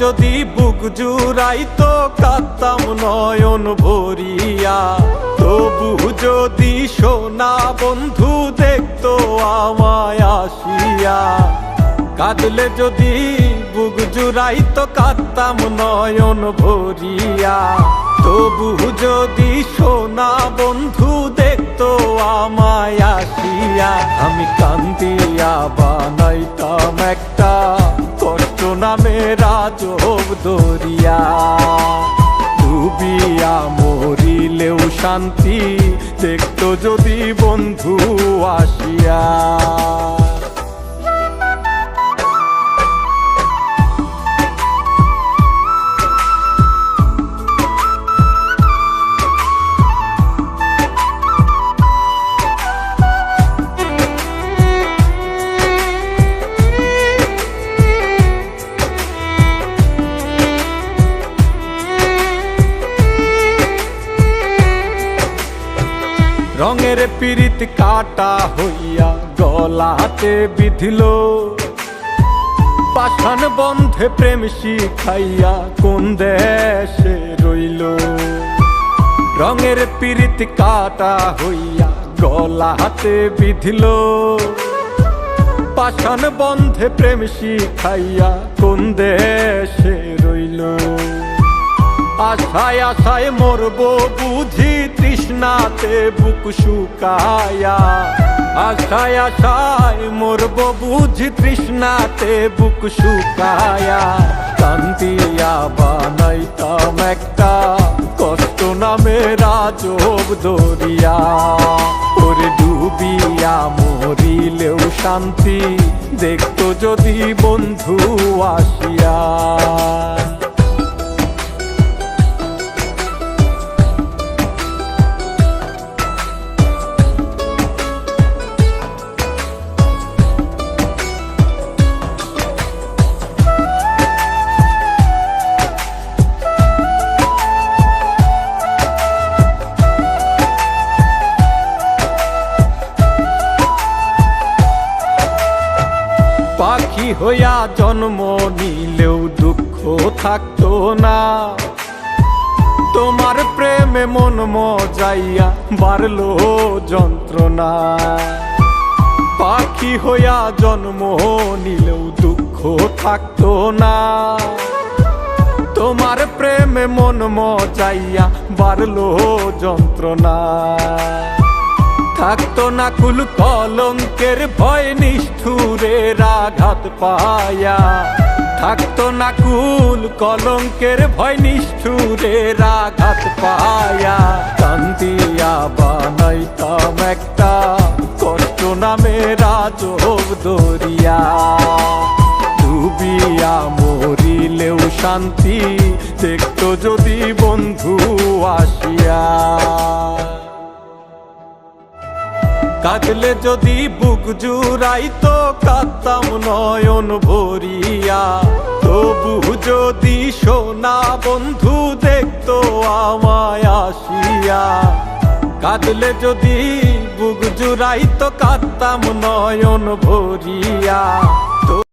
যদি বুক জুড়াইতো কাঁদতাম নয়ন ভরিয়া, তবু যদি সোনা বন্ধু দেখতো আমায় আসিয়া। কাঁদলে যদি বুক জুড়াইতো কাঁদতাম নয়ন ভরিয়া, তবু যদি সোনা বন্ধু দেখতো আমায় আসিয়া। আমি কান্দিয়া বানাইতাম একটা কষ্ট নামের আজব দরিয়া, ডুবিয়া মরিলেও শান্তি দেখতো যদি বন্ধু আসিয়া। রঙের পিরিত কাটা হইয়া গলাতে বিধিল, পাষাণ বন্ধে প্রেম শিখাইয়া কোন দেশে রইল। রঙের পিরিত কাটা হইয়া গলাতে বিধিল, পাষাণ বন্ধে প্রেম শিখাইয়া কোন দেশে রইল। আশায় আশায় মরবো বুঝি তৃষ্ণাতে বুক শুকায়া, আশায় আশায় মরবো বুঝি তৃষ্ণাতে বুক শুকায়া। কান্দিয়া বানাইতাম একটা কষ্ট নামের আজব দরিয়া, ওরে ডুবিয়া মরিলেও শান্তি দেখতো যদি বন্ধু আসিয়া। পাখি হইয়া জন্ম নিলেও দুঃখ থাকতো না, তোমার প্রেমে মন মজাইয়া বাড়লো যন্ত্রণা। পাখি হইয়া জন্ম নিলেও দুঃখ থাকতো না, তোমার প্রেমে মন মজাইয়া বাড়লো যন্ত্রণা। থাকতো না কুল কলঙ্কের ভয় নিষ্ঠুরের আঘাত পায়া, থাকতো না কুল কলঙ্কের ভয় নিষ্ঠুরের আঘাত পায়া। কান্দিয়া বানাইতাম একটা কষ্ট নামের আজব দরিয়া, ডুবিয়া মরিলেও শান্তি দেখতো যদি বন্ধু আসিয়া। কাঁদলে যদি বুক জুড়াইতো কাঁদতাম নয়ন ভরিয়া, তবু যদি সোনা বন্ধু দেখতো আমায় আসিয়া। কাঁদলে যদি বুক জুড়াইতো কাঁদতাম নয়ন ভরিয়া,